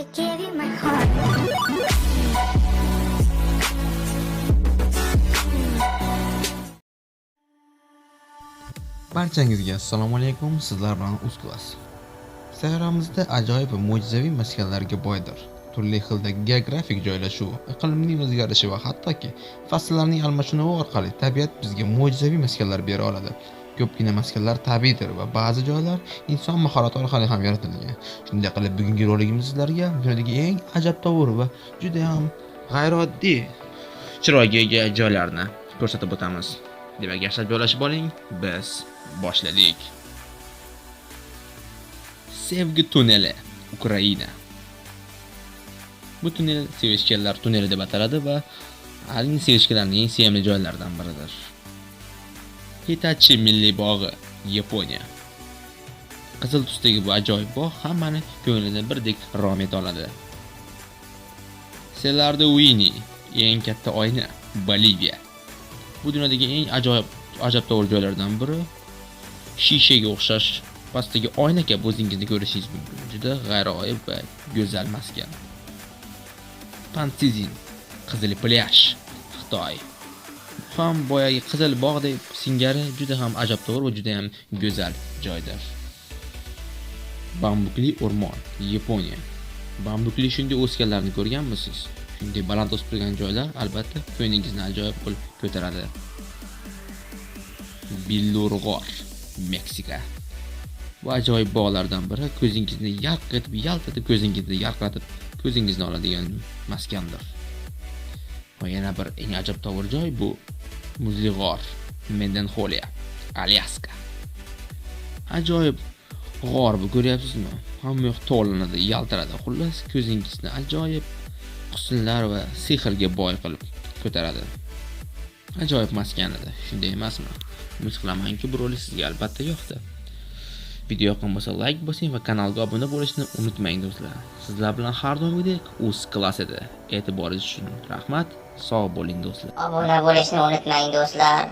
I gave you my heart. Barchangizga assalomu alaykum. Sizlar bilan Uzclass. Sayyoramizda ajoyib va mo'jizaviy maskanlarga boydir. Turli xildagi geografik joylashuv, iqlimning o'zgarishi va hattoki fasllarning almashinuvi orqali tabiat bizga mo'jizaviy maskanlar bera oladi. Ko'pgina maskanlar tabiiydir va ba'zi joylar inson mahorati orqali ham yaratilgan. Shunday qilib, bugungi roligimiz sizlarga dunyodagi eng ajabtovur va juda ham g'ayrioddiy chiroyga ega joylarni ko'rsatib o'tamiz. Demak, yaxshilab joylashib oling. Biz boshladik. Sevgi tunneli, Ukraina. Bu tunnel sevishganlar tunneli deb ataladi va halining sevishganlarning eng sevimli joylaridan biridir. Hitachi milliy bog'i, Yaponiya. Qizil tusdagi bu ajoyib bog' hammani ko'nglini birdek rom eta oladi. Selardo Uyni, eng katta oyna, Boliviya. Bu dunyodagi eng ajabtovur joylardan biri. Shishaga o'xshash pastdagi oyna kabi o'zingizni ko'rishingiz mumkin. Juda g'aroyib va go'zal maskan. Pansizin, Qizil plyaj, Xitoy. Ham boyagi qizil bog'dek singari juda ham ajabtovur va juda ham go'zal joydir. Bambukli o'rmon, Yaponiya. Bambukli shunday o'sganlarni ko'rganmisiz? Shunday baland o'sib turgan joylar albatta ko'nglingizni ajoyib qilib ko'taradi. Billur g'or, Meksika. Bu ajoyib bog'lardan biri ko'zingizni yarq etib, yalt etib, ko'zingizni yarqlatib, ko'zingizni oladigan maskandir. Va yana bir eng ajabtovur joy bu muzli g'or, Mendenxoliya, Alyaska. Ajoyib g'or bu, ko'ryapsizmi? Hamma yoq tovlanadi, yaltiradi. Xullas, ko'zingizni ajoyib husnlar va sehrga boy qilib ko'taradi. Ajoyib maskan edi, shunday emasmi? Umid qilamanki, bu rolik sizga albatta yoqdi. Video yoqqan bo'lsa like bosing va kanalga obuna bo'lishni unutmang do'stlar. Sizlar bilan har doimgidek Uzclass edi. E'tiboringiz uchun rahmat. Sog' bo'ling do'stlar. Obuna bo'lishni unutmang do'stlar.